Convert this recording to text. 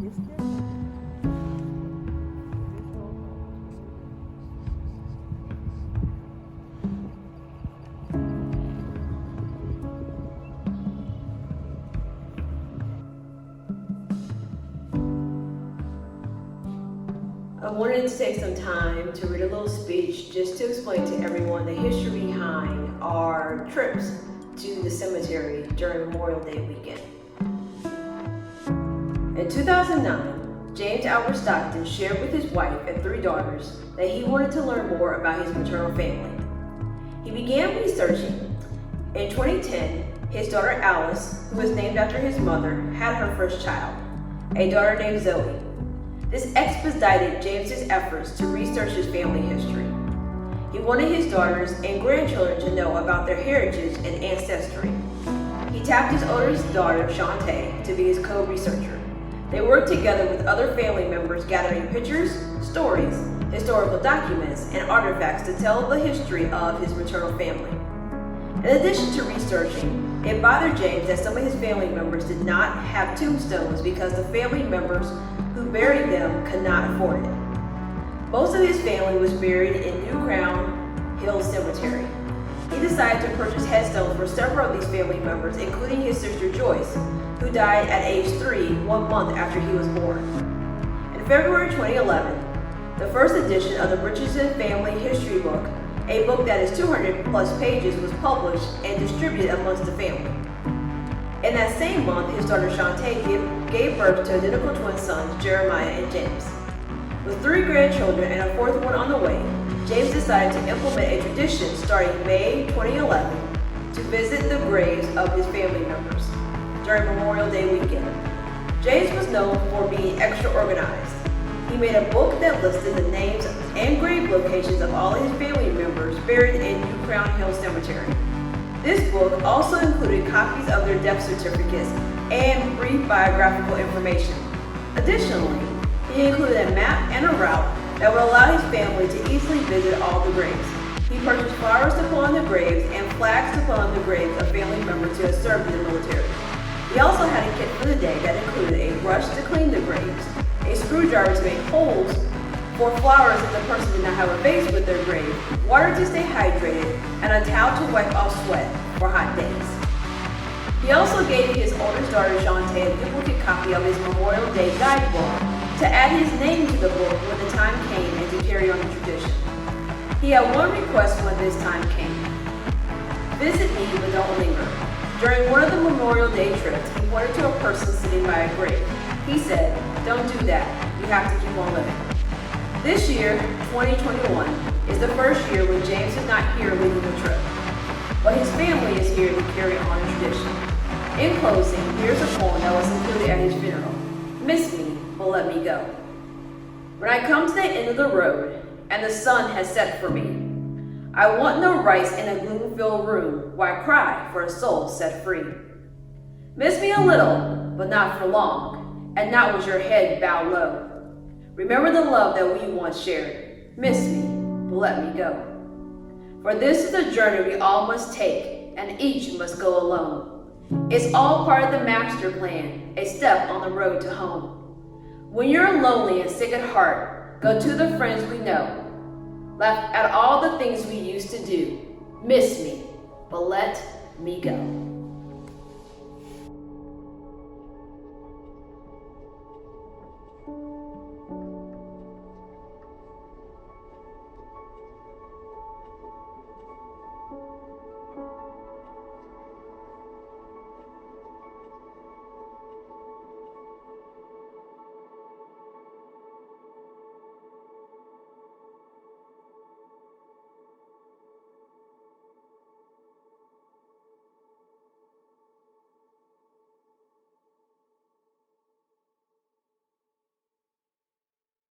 I wanted to take some time to read a little speech just to explain to everyone the history behind our trips to the cemetery during Memorial Day weekend. In 2009, James Albert Stockton shared with his wife and 3 daughters that he wanted to learn more about his maternal family. He began researching. In 2010, his daughter Alice, who was named after his mother, had her first child, a daughter named Zoe. This expedited James's efforts to research his family history. He wanted his daughters and grandchildren to know about their heritage and ancestry. He tapped his oldest daughter, Shantae, to be his co-researcher. They worked together with other family members, gathering pictures, stories, historical documents, and artifacts to tell the history of his maternal family. In addition to researching, it bothered James that some of his family members did not have tombstones because the family members who buried them could not afford it. Most of his family was buried in New Crown Hill Cemetery. He decided to purchase headstones for several of these family members, including his sister Joyce, who died at age 3, 1 month after he was born. In February 2011, the first edition of the Richardson Family History Book, a book that is 200 plus pages, was published and distributed amongst the family. In that same month, his daughter Shantae gave birth to identical twin sons, Jeremiah and James. With 3 grandchildren and a 4th one on the way, James decided to implement a tradition starting May 2011 to visit the graves of his family members during Memorial Day weekend. James was known for being extra organized. He made a book that listed the names and grave locations of all of his family members buried in New Crown Hill Cemetery. This book also included copies of their death certificates and brief biographical information. Additionally, he included a map and a route that would allow his family to easily visit all the graves. He purchased flowers to put on the graves and flags to put on the graves of family members who had served in the military. He also had a kit for the day that included a brush to clean the graves, a screwdriver to make holes for flowers if the person did not have a vase with their grave, water to stay hydrated, and a towel to wipe off sweat for hot days. He also gave his oldest daughter Shantae a duplicate copy of his Memorial Day guidebook to add his name to the book when the time came and to carry on the tradition. He had one request when this time came. Visit me, but don't linger. During one of the Memorial Day trips, he pointed to a person sitting by a grave. He said, "Don't do that. You have to keep on living." This year, 2021, is the first year when James is not here leading the trip, but his family is here to carry on the tradition. In closing, here's a poem that was included at his funeral. Miss me, but let me go. When I come to the end of the road, and the sun has set for me, I want no rice in a gloom-filled room, why cry for a soul set free. Miss me a little, but not for long, and not with your head bowed low. Remember the love that we once shared. Miss me, but let me go. For this is the journey we all must take, and each must go alone. It's all part of the master plan, a step on the road to home. When you're lonely and sick at heart, go to the friends we know. Laugh at all the things we used to do. Miss me, but let me go.